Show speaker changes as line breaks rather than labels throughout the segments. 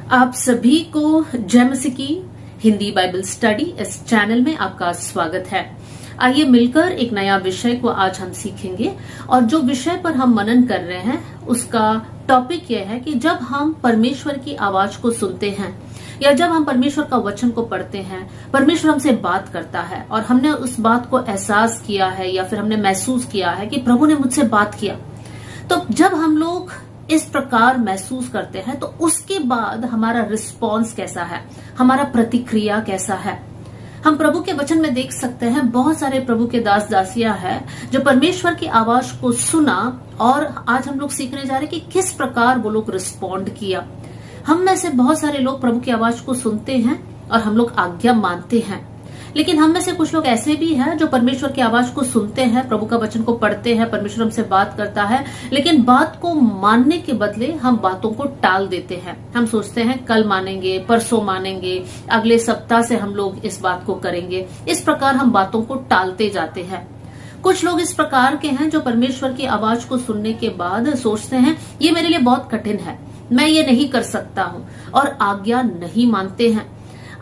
आप सभी को जय मसीह की हिंदी बाइबल स्टडी इस चैनल में आपका स्वागत है। आइए मिलकर एक नया विषय को आज हम सीखेंगे और जो विषय पर हम मनन कर रहे हैं उसका टॉपिक यह है कि जब हम परमेश्वर की आवाज को सुनते हैं या जब हम परमेश्वर का वचन को पढ़ते हैं, परमेश्वर हमसे बात करता है और हमने उस बात को एहसास किया है या फिर हमने महसूस किया है कि प्रभु ने मुझसे बात किया। तो जब हम लोग इस प्रकार महसूस करते हैं तो उसके बाद हमारा रिस्पॉन्स कैसा है, हमारा प्रतिक्रिया कैसा है। हम प्रभु के वचन में देख सकते हैं बहुत सारे प्रभु के दास दासियां हैं जो परमेश्वर की आवाज को सुना और आज हम लोग सीखने जा रहे हैं कि किस प्रकार वो लोग रिस्पॉन्ड किया। हम में से बहुत सारे लोग प्रभु की आवाज को सुनते हैं और हम लोग आज्ञा मानते हैं, लेकिन हम में से कुछ लोग ऐसे भी हैं जो परमेश्वर की आवाज को सुनते हैं, प्रभु का वचन को पढ़ते हैं, परमेश्वर हमसे बात करता है, लेकिन बात को मानने के बदले हम बातों को टाल देते हैं। हम सोचते हैं कल मानेंगे, परसों मानेंगे, अगले सप्ताह से हम लोग इस बात को करेंगे। इस प्रकार हम बातों को टालते जाते हैं। कुछ लोग इस प्रकार के हैं जो परमेश्वर की आवाज को सुनने के बाद सोचते हैं ये मेरे लिए बहुत कठिन है, मैं ये नहीं कर सकता हूँ और आज्ञा नहीं मानते हैं।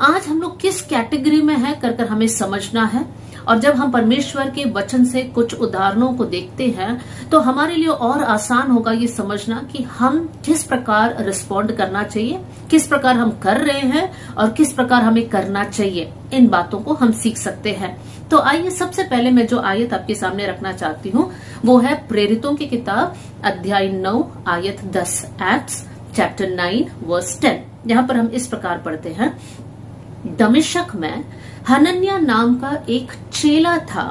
आज हम लोग किस कैटेगरी में हैं कर हमें समझना है। और जब हम परमेश्वर के वचन से कुछ उदाहरणों को देखते हैं तो हमारे लिए और आसान होगा ये समझना कि हम किस प्रकार रिस्पॉन्ड करना चाहिए, किस प्रकार हम कर रहे हैं और किस प्रकार हमें करना चाहिए। इन बातों को हम सीख सकते हैं। तो आइए सबसे पहले मैं जो आयत आपके सामने रखना चाहती हूँ वो है प्रेरितों की किताब अध्याय 9 आयत 10, एक्ट्स चैप्टर 9 वर्स 10। यहाँ पर हम इस प्रकार पढ़ते हैं, दमिश्क में हनन्याह नाम का एक चेला था।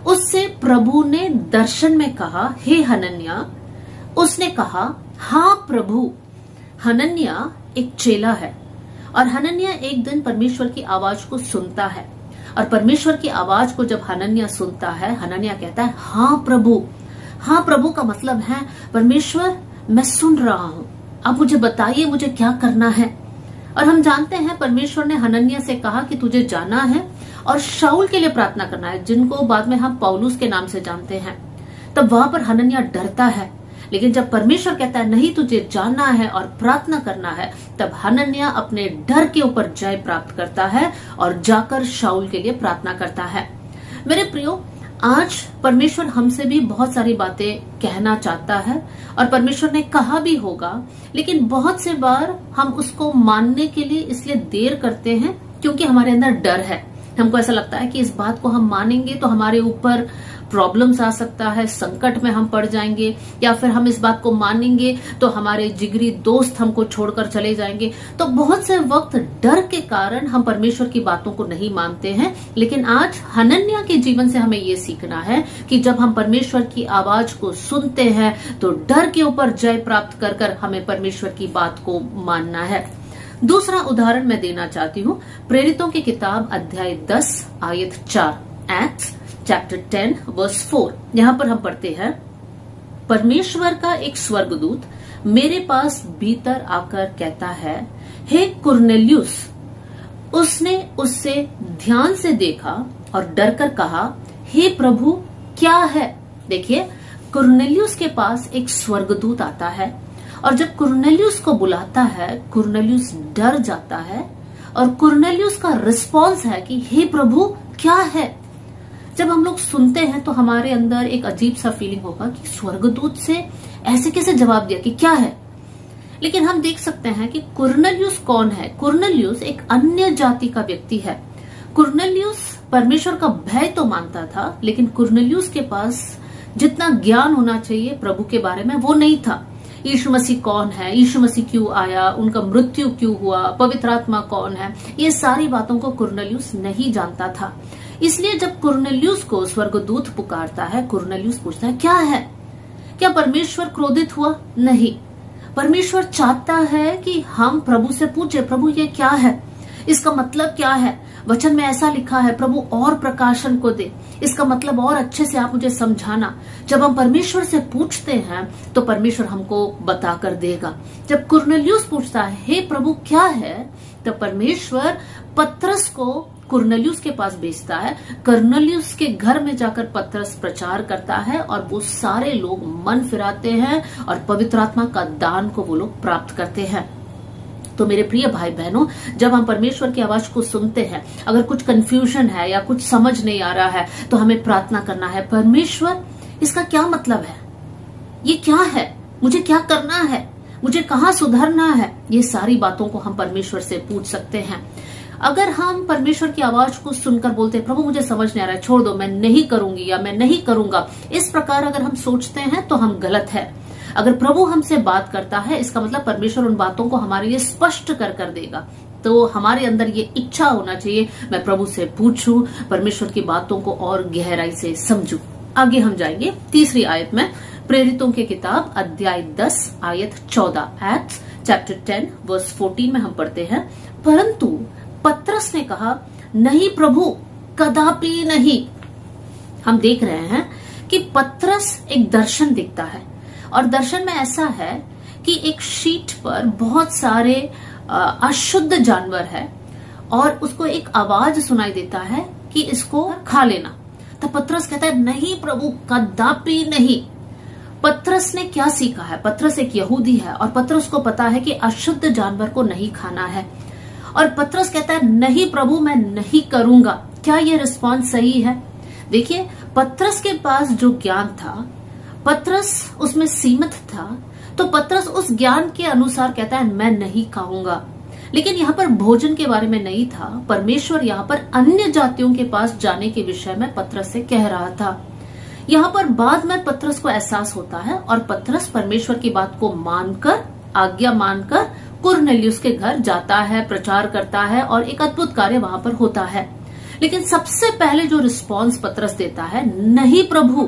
उससे प्रभु ने दर्शन में कहा, हे हनन्याह। उसने कहा, हाँ प्रभु। हनन्याह एक चेला है और हनन्याह एक दिन परमेश्वर की आवाज को सुनता है और परमेश्वर की आवाज को जब हनन्याह सुनता है, हनन्याह कहता है, हाँ प्रभु। हाँ प्रभु का मतलब है परमेश्वर मैं सुन रहा हूँ, आप मुझे बताइए मुझे क्या करना है। और हम जानते हैं परमेश्वर ने हनन्याह से कहा कि तुझे जाना है और शाऊल के लिए प्रार्थना करना है, जिनको बाद में हम पौलुस के नाम से जानते हैं। तब वहां पर हनन्याह डरता है, लेकिन जब परमेश्वर कहता है नहीं तुझे जाना है और प्रार्थना करना है, तब हनन्याह अपने डर के ऊपर जय प्राप्त करता है और जाकर शाऊल के लिए प्रार्थना करता है। मेरे प्रियो, आज परमेश्वर हमसे भी बहुत सारी बातें कहना चाहता है और परमेश्वर ने कहा भी होगा, लेकिन बहुत से बार हम उसको मानने के लिए इसलिए देर करते हैं क्योंकि हमारे अंदर डर है। हमको ऐसा लगता है कि इस बात को हम मानेंगे तो हमारे ऊपर प्रॉब्लम्स आ सकता है, संकट में हम पड़ जाएंगे, या फिर हम इस बात को मानेंगे तो हमारे जिगरी दोस्त हमको छोड़कर चले जाएंगे। तो बहुत से वक्त डर के कारण हम परमेश्वर की बातों को नहीं मानते हैं। लेकिन आज हनन्याह के जीवन से हमें ये सीखना है कि जब हम परमेश्वर की आवाज को सुनते हैं तो डर के ऊपर जय प्राप्त कर हमें परमेश्वर की बात को मानना है। दूसरा उदाहरण मैं देना चाहती हूँ, प्रेरितों की किताब अध्याय 10 आयत 4, एक्ट्स चैप्टर 10 वर्स 4। यहाँ पर हम पढ़ते हैं, परमेश्वर का एक स्वर्गदूत मेरे पास भीतर आकर कहता है, हे कुरनेलियुस। उसने उससे ध्यान से देखा और डरकर कहा, हे प्रभु क्या है। देखिए, कुरनेलियुस के पास एक स्वर्गदूत आता है और जब कुरनेलियुस को बुलाता है, कुरनेलियुस डर जाता है और कुरनेलियुस का रिस्पॉन्स है कि हे प्रभु क्या है। जब हम लोग सुनते हैं तो हमारे अंदर एक अजीब सा फीलिंग होगा कि स्वर्गदूत से ऐसे कैसे जवाब दिया कि क्या है। लेकिन हम देख सकते हैं कि कुरनेलियुस कौन है। कुरनेलियुस एक अन्य जाति का व्यक्ति है। कुरनेलियुस परमेश्वर का भय तो मानता था, लेकिन कुरनेलियुस के पास जितना ज्ञान होना चाहिए प्रभु के बारे में वो नहीं था। यीशु मसीह कौन है, यीशु मसीह क्यों आया, उनका मृत्यु क्यों हुआ, पवित्र आत्मा कौन है, ये सारी बातों को कुरनेलियुस नहीं जानता था। इसलिए जब कुरनेलियुस को स्वर्गदूत पुकारता है, कुरनेलियुस पूछता है क्या है। क्या परमेश्वर क्रोधित हुआ? नहीं, परमेश्वर चाहता है कि हम प्रभु से पूछे, प्रभु ये क्या है, इसका मतलब क्या है। वचन में ऐसा लिखा है, प्रभु और प्रकाशन को दे, इसका मतलब और अच्छे से आप मुझे समझाना। जब हम परमेश्वर से पूछते हैं तो परमेश्वर हमको बताकर देगा। जब कुरनेलियुस पूछता है हे प्रभु क्या है, तो परमेश्वर पतरस को कुरनेलियुस के पास भेजता है। कुरनेलियुस के घर में जाकर पतरस प्रचार करता है और वो सारे लोग मन फिराते हैं और पवित्र आत्मा का दान को वो लोग प्राप्त करते हैं। तो मेरे प्रिय भाई बहनों, जब हम परमेश्वर की आवाज को सुनते हैं, अगर कुछ कंफ्यूजन है या कुछ समझ नहीं आ रहा है, तो हमें प्रार्थना करना है, परमेश्वर इसका क्या मतलब है, ये क्या है, मुझे क्या करना है, मुझे कहाँ सुधरना है। ये सारी बातों को हम परमेश्वर से पूछ सकते हैं। अगर हम परमेश्वर की आवाज को सुनकर बोलते हैं, प्रभु मुझे समझ नहीं आ रहा है, छोड़ दो, मैं नहीं करूंगी या मैं नहीं करूंगा, इस प्रकार अगर हम सोचते हैं तो हम गलत है। अगर प्रभु हमसे बात करता है, इसका मतलब परमेश्वर उन बातों को हमारे लिए स्पष्ट कर देगा। तो हमारे अंदर ये इच्छा होना चाहिए, मैं प्रभु से पूछूं, परमेश्वर की बातों को और गहराई से समझूं। आगे हम जाएंगे तीसरी आयत में। प्रेरितों की किताब अध्याय 10 आयत 14, एक्ट्स चैप्टर 10 वर्स 14 में हम पढ़ते हैं, परंतु पतरस ने कहा, नहीं प्रभु, कदापि नहीं। हम देख रहे हैं कि पतरस एक दर्शन दिखता है, और दर्शन में ऐसा है कि एक शीट पर बहुत सारे अशुद्ध जानवर है, और उसको एक आवाज सुनाई देता है कि इसको खा लेना। तो पतरस कहता है, नहीं प्रभु, कदापि नहीं। पतरस ने क्या सीखा है? पतरस एक यहूदी है, और पतरस को पता है कि अशुद्ध जानवर को नहीं खाना है, और पतरस कहता है, नहीं प्रभु, मैं नहीं करूंगा। क्या ये रिस्पॉन्स सही है? देखिए, पतरस के पास जो ज्ञान था, पतरस उसमें सीमित था, तो पतरस उस ज्ञान के अनुसार कहता है, मैं नहीं खाऊंगा। लेकिन यहाँ पर भोजन के बारे में नहीं था, परमेश्वर यहाँ पर अन्य जातियों के पास जाने के विषय में पतरस से कह रहा था। यहाँ पर बाद में पतरस को एहसास होता है, और पतरस परमेश्वर की बात को मानकर, आज्ञा मानकर कुरनेलियुस के घर जाता है, प्रचार करता है, और एक अद्भुत कार्य वहां पर होता है। लेकिन सबसे पहले जो रिस्पॉन्स पतरस देता है, नहीं प्रभु,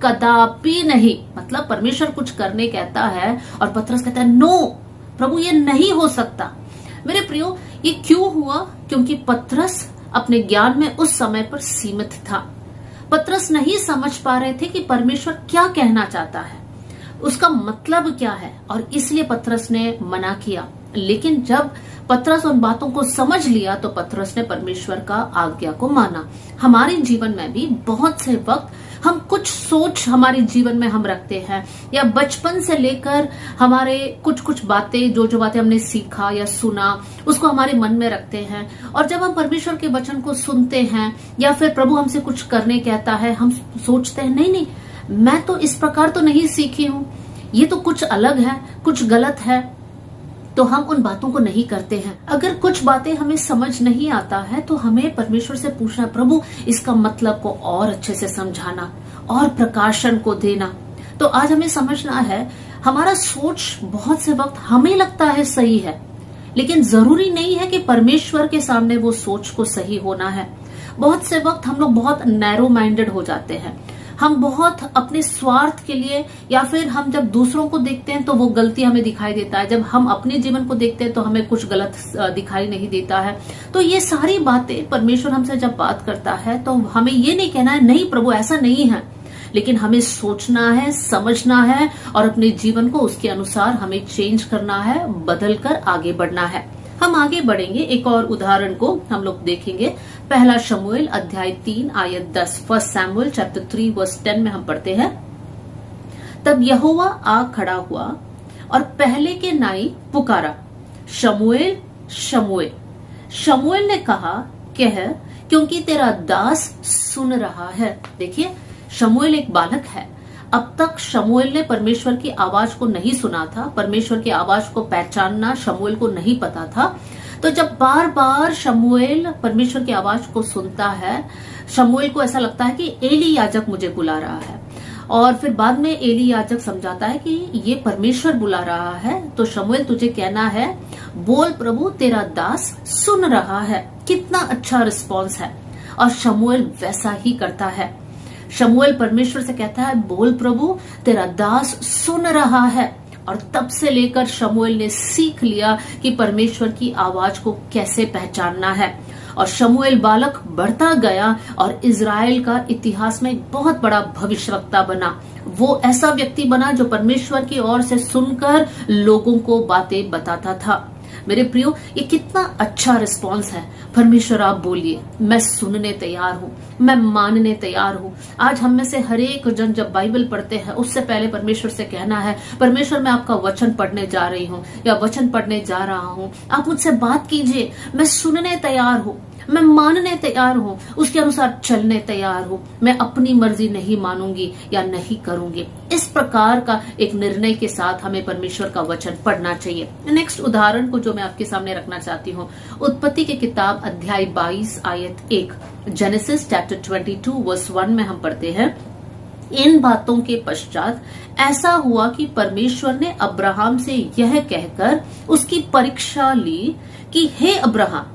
कदापि नहीं। मतलब परमेश्वर कुछ करने कहता है और पतरस कहता है, नो प्रभु, ये नहीं हो सकता। मेरे प्रियो, ये क्यों हुआ? क्योंकि पतरस अपने ज्ञान में उस समय पर सीमित था। पतरस नहीं समझ पा रहे थे कि परमेश्वर क्या कहना चाहता है, उसका मतलब क्या है, और इसलिए पतरस ने मना किया। लेकिन जब पतरस उन बातों को समझ लिया, तो पतरस ने परमेश्वर का आज्ञा को माना। हमारे जीवन में भी बहुत से वक्त हम कुछ सोच हमारे जीवन में हम रखते हैं, या बचपन से लेकर हमारे कुछ बातें, जो बातें हमने सीखा या सुना, उसको हमारे मन में रखते हैं। और जब हम परमेश्वर के वचन को सुनते हैं, या फिर प्रभु हमसे कुछ करने कहता है, हम सोचते हैं, नहीं, मैं तो इस प्रकार तो नहीं सीखी हूं, ये तो कुछ अलग है, कुछ गलत है, तो हम उन बातों को नहीं करते हैं। अगर कुछ बातें हमें समझ नहीं आता है, तो हमें परमेश्वर से पूछना, प्रभु इसका मतलब को और अच्छे से समझाना और प्रकाशन को देना। तो आज हमें समझना है, हमारा सोच बहुत से वक्त हमें लगता है सही है, लेकिन जरूरी नहीं है कि परमेश्वर के सामने वो सोच को सही होना है। बहुत से वक्त हम लोग बहुत नैरो माइंडेड हो जाते हैं, हम बहुत अपने स्वार्थ के लिए, या फिर हम जब दूसरों को देखते हैं तो वो गलती हमें दिखाई देता है, जब हम अपने जीवन को देखते हैं तो हमें कुछ गलत दिखाई नहीं देता है। तो ये सारी बातें परमेश्वर हमसे जब बात करता है, तो हमें ये नहीं कहना है, नहीं प्रभु ऐसा नहीं है, लेकिन हमें सोचना है, समझना है, और अपने जीवन को उसके अनुसार हमें चेंज करना है, बदल कर आगे बढ़ना है। हम आगे बढ़ेंगे, एक और उदाहरण को हम लोग देखेंगे। पहला शमूएल अध्याय 3 आयत 10, फर्स्ट सैमुएल चैप्टर 3 वर्स 10 में हम पढ़ते हैं, तब यहोवा आ खड़ा हुआ और पहले के नाई पुकारा, शमूएल शमूएल। शमूएल ने कहा, कह, क्योंकि तेरा दास सुन रहा है। देखिए, शमूएल एक बालक है। अब तक शमूएल ने परमेश्वर की आवाज को नहीं सुना था, परमेश्वर की आवाज को पहचानना शमूएल को नहीं पता था। तो जब बार बार शमूएल परमेश्वर की आवाज को सुनता है, शमूएल को ऐसा लगता है कि एली याजक मुझे बुला रहा है, और फिर बाद में एली याजक समझाता है कि ये परमेश्वर बुला रहा है। तो शमूएल, तुझे कहना है, बोल प्रभु, तेरा दास सुन रहा है। कितना अच्छा रिस्पॉन्स है, और शमूएल वैसा ही करता है। शमूएल परमेश्वर से कहता है, बोल प्रभु, तेरा दास सुन रहा है। और तब से लेकर शमूएल ने सीख लिया कि परमेश्वर की आवाज को कैसे पहचानना है। और शमूएल बालक बढ़ता गया और इजराइल का इतिहास में एक बहुत बड़ा भविष्यवक्ता बना। वो ऐसा व्यक्ति बना जो परमेश्वर की ओर से सुनकर लोगों को बातें बताता था। मेरे प्रियो, ये कितना अच्छा रिस्पॉन्स है। परमेश्वर आप बोलिए, मैं सुनने तैयार हूँ, मैं मानने तैयार हूँ। आज हम में से हर एक जन जब बाइबल पढ़ते हैं उससे पहले परमेश्वर से कहना है, परमेश्वर मैं आपका वचन पढ़ने जा रही हूँ या वचन पढ़ने जा रहा हूँ, आप मुझसे बात कीजिए, मैं सुनने तैयार हूँ, मैं मानने तैयार हूँ, उसके अनुसार चलने तैयार हूँ, मैं अपनी मर्जी नहीं मानूंगी या नहीं करूंगी। इस प्रकार का एक निर्णय के साथ हमें परमेश्वर का वचन पढ़ना चाहिए। नेक्स्ट उदाहरण को जो मैं आपके सामने रखना चाहती हूँ, उत्पत्ति के किताब अध्याय 22 आयत 1, जेनेसिस चैप्टर 22 वर्स 1 में हम पढ़ते हैं, इन बातों के पश्चात ऐसा हुआ कि परमेश्वर ने अब्राहम से यह कहकर उसकी परीक्षा ली कि हे अब्राहम,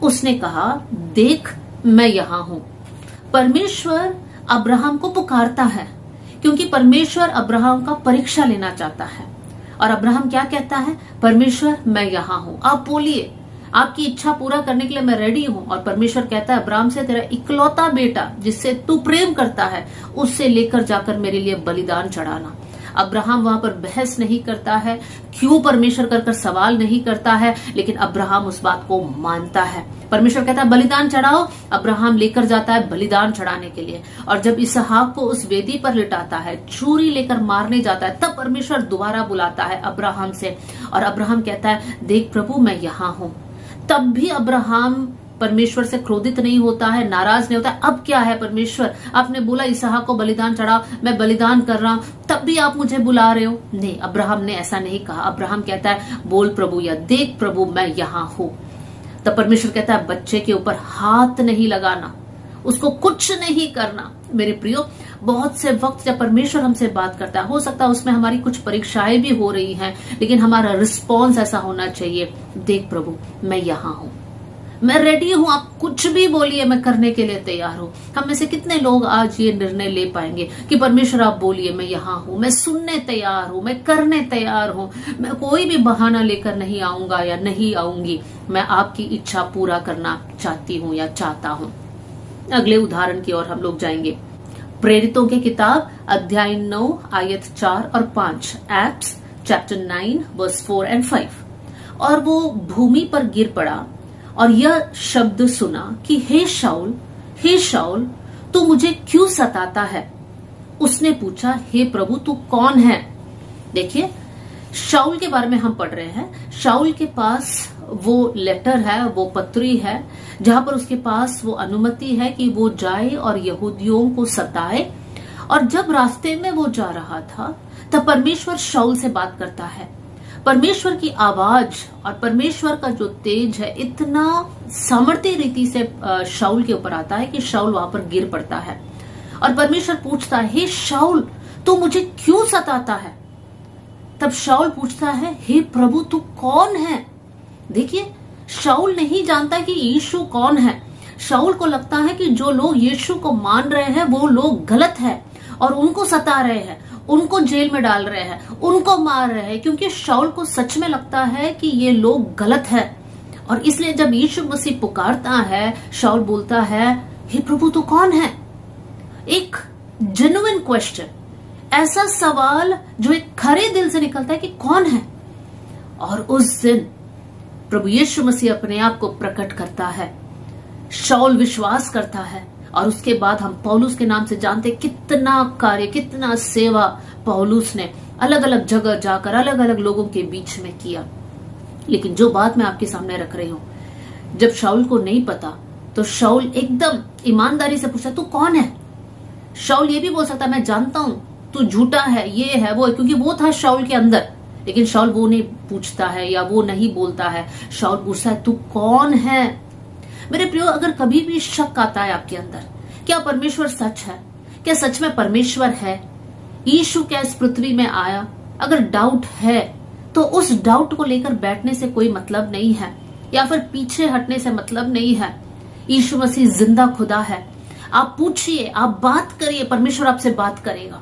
उसने कहा, देख मैं यहां हूं। परमेश्वर अब्राहम को पुकारता है क्योंकि परमेश्वर अब्राहम का परीक्षा लेना चाहता है। और अब्राहम क्या कहता है, परमेश्वर मैं यहां हूं, आप बोलिए, आपकी इच्छा पूरा करने के लिए मैं रेडी हूं। और परमेश्वर कहता है अब्राहम से, तेरा इकलौता बेटा जिससे तू प्रेम करता है उससे लेकर जाकर मेरे लिए बलिदान चढ़ाना। अब्राहम वहां पर बहस नहीं करता है, क्यों परमेश्वर कर सवाल नहीं करता है, लेकिन अब्राहम उस बात को मानता है। परमेश्वर कहता है बलिदान चढ़ाओ, अब्राहम लेकर जाता है बलिदान चढ़ाने के लिए। और जब इसहाक को उस वेदी पर लिटाता है, छुरी लेकर मारने जाता है, तब परमेश्वर दोबारा बुलाता है अब्राहम से और अब्राहम कहता है, देख प्रभु मैं यहां हूं। तब भी अब्राहम परमेश्वर से क्रोधित नहीं होता है, नाराज नहीं होता है। अब क्या है परमेश्वर, आपने बोला इसहाक को बलिदान चढ़ाओ, मैं बलिदान कर रहा हूं, तब भी आप मुझे बुला रहे हो। नहीं, अब्राहम ने ऐसा नहीं कहा। अब्राहम कहता है बोल प्रभु या देख प्रभु मैं यहां हूं। तब परमेश्वर कहता है बच्चे के ऊपर हाथ नहीं लगाना, उसको कुछ नहीं करना। मेरे प्रियो, बहुत से वक्त जब परमेश्वर हमसे बात करता है, हो सकता है उसमें हमारी कुछ परीक्षाएं भी हो रही हैं, लेकिन हमारा रिस्पॉन्स ऐसा होना चाहिए, देख प्रभु मैं यहां हूं, मैं रेडी हूं, आप कुछ भी बोलिए, मैं करने के लिए तैयार हूं। हम में से कितने लोग आज ये निर्णय ले पाएंगे कि परमेश्वर आप बोलिए, मैं यहां हूं, मैं सुनने तैयार हूं, मैं करने तैयार हूं, मैं कोई भी बहाना लेकर नहीं आऊंगा या नहीं आऊंगी, मैं आपकी इच्छा पूरा करना चाहती हूं या चाहता हूं। अगले उदाहरण की ओर हम लोग जाएंगे। प्रेरितों के किताब अध्याय 9 आयत 4 और 5, एक्ट्स चैप्टर 9 वर्स 4 एंड 5। और वो भूमि पर गिर पड़ा और यह शब्द सुना कि हे शाऊल तू मुझे क्यों सताता है। उसने पूछा, हे प्रभु तू कौन है। देखिए, शाऊल के बारे में हम पढ़ रहे हैं। शाऊल के पास वो लेटर है, वो पत्री है, जहां पर उसके पास वो अनुमति है कि वो जाए और यहूदियों को सताए। और जब रास्ते में वो जा रहा था तब परमेश्वर शाऊल से बात करता है। परमेश्वर की आवाज और परमेश्वर का जो तेज है इतना सामर्थ्य रीति से शाऊल के ऊपर आता है कि शाऊल वहां पर गिर पड़ता है। और परमेश्वर पूछता है, हे शाऊल तू मुझे क्यों सताता है। तब शाऊल पूछता है, हे प्रभु तू कौन है। देखिए, शाऊल नहीं जानता कि यीशु कौन है। शाऊल को लगता है कि जो लोग यीशु को मान रहे हैं वो लोग गलत है और उनको सता रहे हैं, उनको जेल में डाल रहे हैं, उनको मार रहे हैं, क्योंकि शाऊल को सच में लगता है कि ये लोग गलत है। और इसलिए जब यीशु मसीह पुकारता है, शाऊल बोलता है, हे प्रभु तू कौन है। एक जेन्युइन क्वेश्चन, ऐसा सवाल जो एक खरे दिल से निकलता है कि कौन है। और उस दिन प्रभु यीशु मसीह अपने आप को प्रकट करता है। शाऊल विश्वास करता है और उसके बाद हम पौलुस के नाम से जानते कितना कार्य, कितना सेवा पौलुस ने अलग अलग जगह जाकर अलग अलग लोगों के बीच में किया। लेकिन जो बात मैं आपके सामने रख रही हूं, जब शाऊल को नहीं पता तो शाऊल एकदम ईमानदारी से पूछा, तू कौन है। शाऊल ये भी बोल सकता, मैं जानता हूं तू झूठा है, ये है वो है, क्योंकि वो था शाऊल के अंदर। लेकिन शाऊल वो नहीं पूछता है या वो नहीं बोलता है। शाऊल पूछता है, तू कौन है। मेरे प्रियो, अगर कभी भी शक आता है आपके अंदर, क्या परमेश्वर सच है, क्या सच में परमेश्वर है, यीशु क्या इस पृथ्वी में आया, अगर डाउट है तो उस डाउट को लेकर बैठने से कोई मतलब नहीं है या फिर पीछे हटने से मतलब नहीं है। यीशु मसीह जिंदा खुदा है। आप पूछिए, आप बात करिए, परमेश्वर आपसे बात करेगा।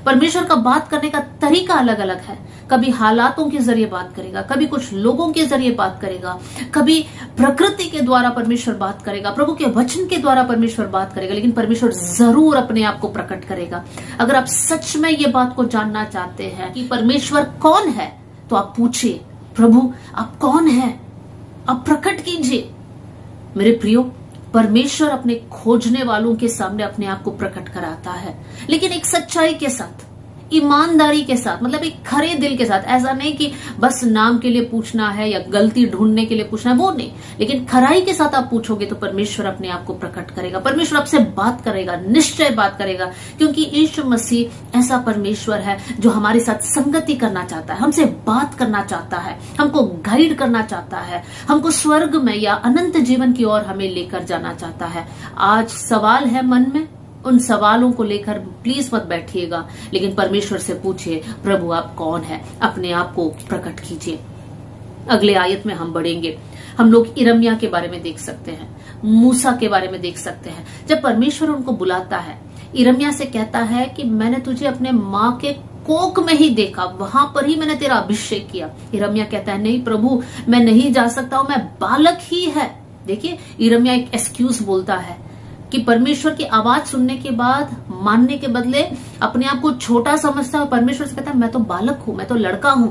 परमेश्वर का बात करने का तरीका अलग अलग है। कभी हालातों के जरिए बात करेगा, कभी कुछ लोगों के जरिए बात करेगा, कभी प्रकृति के द्वारा परमेश्वर बात करेगा, प्रभु के वचन के द्वारा परमेश्वर बात करेगा, लेकिन परमेश्वर जरूर अपने आप को प्रकट करेगा। अगर आप सच में ये बात को जानना चाहते हैं कि परमेश्वर कौन है, तो आप पूछिए, प्रभु आप कौन है, आप प्रकट कीजिए। मेरे प्रियो, परमेश्वर अपने खोजने वालों के सामने अपने आप को प्रकट कराता है, लेकिन एक सच्चाई के साथ, ईमानदारी के साथ, मतलब एक खरे दिल के साथ। ऐसा नहीं कि बस नाम के लिए पूछना है या गलती ढूंढने के लिए पूछना है, वो नहीं, लेकिन खराई के साथ आप पूछोगे तो परमेश्वर अपने आप को प्रकट करेगा। परमेश्वर आपसे बात करेगा, निश्चय बात करेगा, क्योंकि यीशु मसीह ऐसा परमेश्वर है जो हमारे साथ संगति करना चाहता है, हमसे बात करना चाहता है, हमको गाइड करना चाहता है, हमको स्वर्ग में या अनंत जीवन की ओर हमें लेकर जाना चाहता है। आज सवाल है मन में, उन सवालों को लेकर प्लीज मत बैठिएगा, लेकिन परमेश्वर से पूछिए, प्रभु आप कौन है, अपने आप को प्रकट कीजिए। अगले आयत में हम बढ़ेंगे। हम लोग यिर्मयाह के बारे में देख सकते हैं, मूसा के बारे में देख सकते हैं। जब परमेश्वर उनको बुलाता है, यिर्मयाह से कहता है कि मैंने तुझे अपने माँ के कोख में ही देखा, वहां पर ही मैंने तेरा अभिषेक किया। यिर्मयाह कहता है नहीं प्रभु, मैं नहीं जा सकता हूं, मैं बालक ही है। देखिए, यिर्मयाह एक एक्सक्यूज बोलता है कि परमेश्वर की आवाज सुनने के बाद मानने के बदले अपने आप को छोटा समझता है और परमेश्वर से कहता है मैं तो बालक हूं, मैं तो लड़का हूं।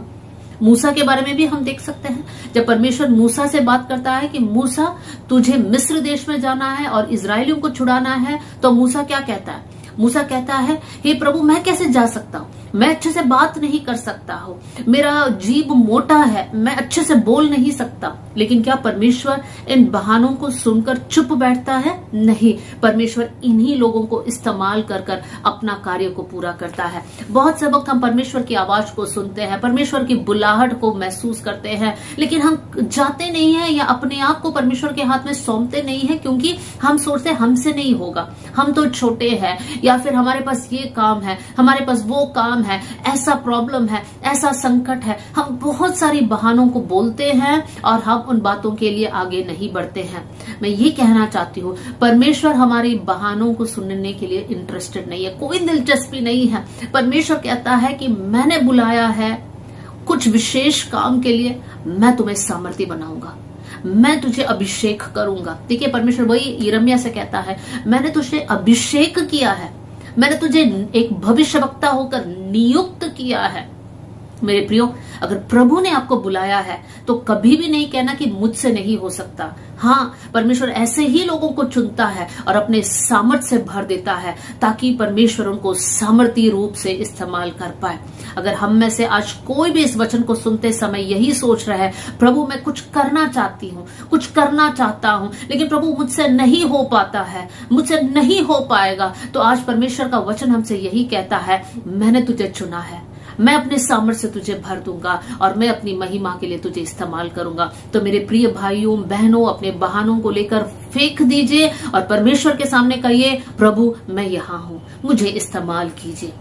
मूसा के बारे में भी हम देख सकते हैं, जब परमेश्वर मूसा से बात करता है कि मूसा तुझे मिस्र देश में जाना है और इजरायलियों को छुड़ाना है, तो मूसा क्या कहता है? मूसा कहता है हे प्रभु मैं कैसे जा सकता हूँ, मैं अच्छे से बात नहीं कर सकता हूँ, मेरा जीभ मोटा है, मैं अच्छे से बोल नहीं सकता। लेकिन क्या परमेश्वर इन बहानों को सुनकर चुप बैठता है? नहीं, परमेश्वर इन्हीं लोगों को इस्तेमाल कर कर अपना कार्य को पूरा करता है। बहुत से वक्त हम परमेश्वर की आवाज को सुनते हैं, परमेश्वर की बुलाहट को महसूस करते हैं, लेकिन हम जाते नहीं है या अपने आप को परमेश्वर के हाथ में सौंपते नहीं है, क्योंकि हम सोचते हमसे नहीं होगा, हम तो छोटे हैं, या फिर हमारे पास ये काम है, हमारे पास वो काम है, ऐसा प्रॉब्लम है, ऐसा संकट है। हम बहुत सारी बहानों को बोलते हैं और हम उन बातों के लिए आगे नहीं बढ़ते हैं। मैं ये कहना चाहती हूँ, परमेश्वर हमारी बहानों को सुनने के लिए इंटरेस्टेड नहीं है, कोई दिलचस्पी नहीं है। परमेश्वर कहता है कि मैंने बुलाया है कुछ विशेष काम के लिए, मैं तुम्हें सामर्थी बनाऊंगा, मैं तुझे अभिषेक करूंगा। देखिए, परमेश्वर वही यिर्मयाह से कहता है मैंने तुझे अभिषेक किया है, मैंने तुझे एक भविष्यवक्ता होकर नियुक्त किया है। मेरे प्रियो, अगर प्रभु ने आपको बुलाया है तो कभी भी नहीं कहना कि मुझसे नहीं हो सकता। हाँ, परमेश्वर ऐसे ही लोगों को चुनता है और अपने सामर्थ से भर देता है, ताकि परमेश्वर उनको सामर्थी रूप से इस्तेमाल कर पाए। अगर हम में से आज कोई भी इस वचन को सुनते समय यही सोच रहा है, प्रभु मैं कुछ करना चाहती हूँ, कुछ करना चाहता हूँ, लेकिन प्रभु मुझसे नहीं हो पाता है, मुझसे नहीं हो पाएगा, तो आज परमेश्वर का वचन हमसे यही कहता है, मैंने तुझे चुना है, मैं अपने सामर्थ्य से तुझे भर दूंगा और मैं अपनी महिमा के लिए तुझे इस्तेमाल करूंगा। तो मेरे प्रिय भाइयों बहनों, अपने बहानों को लेकर फेंक दीजिए और परमेश्वर के सामने कहिए, प्रभु मैं यहाँ हूँ, मुझे इस्तेमाल कीजिए।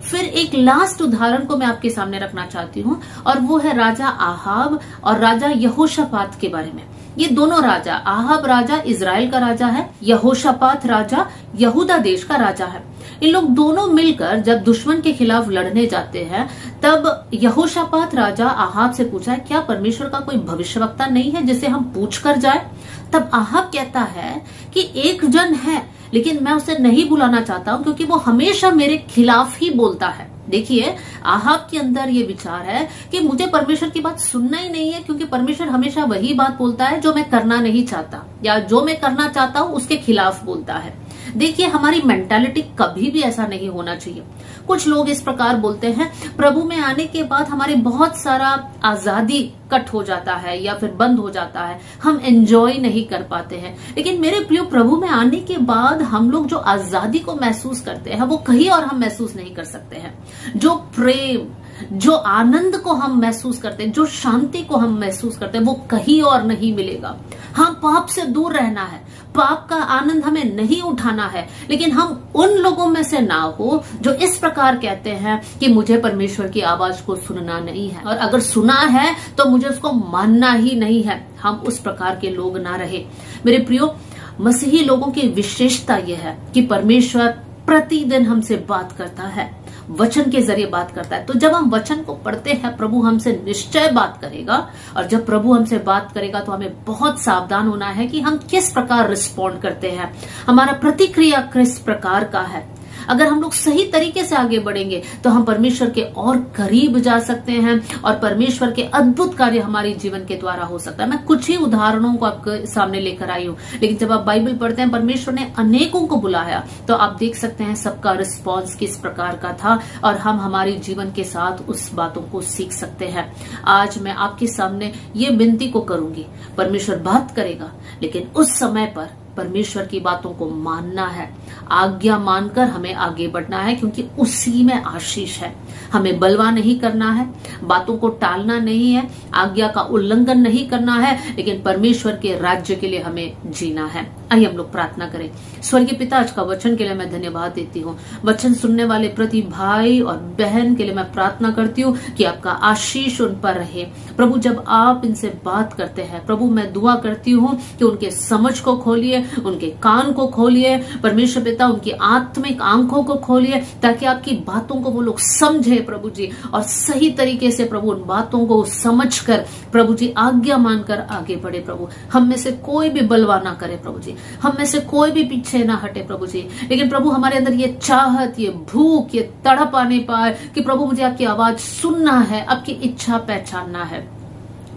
फिर एक लास्ट उदाहरण को मैं आपके सामने रखना चाहती हूँ, और वो है राजा आहाब और राजा यहोशापात के बारे में। ये दोनों राजा, आहाब राजा इजराइल का राजा है, यहोशापात राजा यहूदा देश का राजा है। इन लोग दोनों मिलकर जब दुश्मन के खिलाफ लड़ने जाते हैं, तब यहोशापात राजा आहाब से पूछा है क्या परमेश्वर का कोई भविष्यवक्ता नहीं है जिसे हम पूछ कर जाए? तब आहाब कहता है कि एक जन है, लेकिन मैं उसे नहीं बुलाना चाहता हूं क्योंकि वो हमेशा मेरे खिलाफ ही बोलता है। देखिए, आहाब के अंदर ये विचार है कि मुझे परमेश्वर की बात सुनना ही नहीं है, क्योंकि परमेश्वर हमेशा वही बात बोलता है जो मैं करना नहीं चाहता, या जो मैं करना चाहता हूं उसके खिलाफ बोलता है। देखिए, हमारी मेंटालिटी कभी भी ऐसा नहीं होना चाहिए। कुछ लोग इस प्रकार बोलते हैं, प्रभु में आने के बाद हमारे बहुत सारा आजादी कट हो जाता है या फिर बंद हो जाता है, हम एंजॉय नहीं कर पाते हैं। लेकिन मेरे प्रिय, प्रभु में आने के बाद हम लोग जो आजादी को महसूस करते हैं वो कहीं और हम महसूस नहीं कर सकते हैं। जो प्रेम, जो आनंद को हम महसूस करते हैं, जो शांति को हम महसूस करते हैं, वो कहीं और नहीं मिलेगा। हम पाप से दूर रहना है, पाप का आनंद हमें नहीं उठाना है, लेकिन हम उन लोगों में से ना हो जो इस प्रकार कहते हैं कि मुझे परमेश्वर की आवाज को सुनना नहीं है, और अगर सुना है तो मुझे उसको मानना ही नहीं है। हम उस प्रकार के लोग ना रहे। मेरे प्रियो, मसीही लोगों की विशेषता यह है कि परमेश्वर प्रतिदिन हमसे बात करता है, वचन के जरिए बात करता है। तो जब हम वचन को पढ़ते हैं, प्रभु हमसे निश्चय बात करेगा, और जब प्रभु हमसे बात करेगा तो हमें बहुत सावधान होना है कि हम किस प्रकार रिस्पॉन्ड करते हैं, हमारा प्रतिक्रिया किस प्रकार का है। अगर हम लोग सही तरीके से आगे बढ़ेंगे तो हम परमेश्वर के और करीब जा सकते हैं और परमेश्वर के अद्भुत कार्य हमारे जीवन के द्वारा हो सकता है। मैं कुछ ही उदाहरणों को आपके सामने लेकर आई हूं, लेकिन जब आप बाइबल पढ़ते हैं परमेश्वर ने अनेकों को बुलाया तो आप देख सकते हैं सबका रिस्पॉन्स किस प्रकार का था और हम हमारे जीवन के साथ उस बातों को सीख सकते हैं। आज मैं आपके सामने ये विनती को करूंगी, परमेश्वर बात करेगा लेकिन उस समय पर परमेश्वर की बातों को मानना है, आज्ञा मानकर हमें आगे बढ़ना है, क्योंकि उसी में आशीष है। हमें बलवा नहीं करना है, बातों को टालना नहीं है, आज्ञा का उल्लंघन नहीं करना है, लेकिन परमेश्वर के राज्य के लिए हमें जीना है। आइए हम लोग प्रार्थना करें। स्वर्गीय पिता, आज का वचन के लिए मैं धन्यवाद देती हूँ। वचन सुनने वाले प्रति भाई और बहन के लिए मैं प्रार्थना करती हूँ कि आपका आशीष उन पर रहे। प्रभु, जब आप इनसे बात करते हैं प्रभु, मैं दुआ करती हूँ कि उनके समझ को खोलिए, उनके कान को खोलिए परमेश्वर पिता, उनकी आत्मिक आंखों को खोलिए ताकि आपकी बातों को वो लोग समझे प्रभु जी, और सही तरीके से प्रभु उन बातों को समझकर प्रभु जी आज्ञा मानकर आगे बढ़े। प्रभु, हम में से कोई भी बलवा ना करे प्रभु जी, हम में से कोई भी पीछे ना हटे प्रभु जी, लेकिन प्रभु हमारे अंदर ये चाहत, ये भूख, ये तड़प आने पाए कि प्रभु मुझे आपकी आवाज सुनना है, आपकी इच्छा पहचानना है।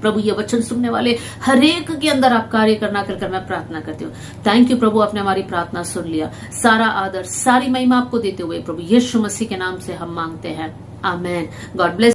प्रभु, ये वचन सुनने वाले हर एक के अंदर आप कार्य करना कर मैं प्रार्थना करती हूँ। थैंक यू प्रभु, आपने हमारी प्रार्थना सुन लिया। सारा आदर, सारी महिमा आपको देते हुए प्रभु यीशु मसीह के नाम से हम मांगते हैं, आमेन। God bless.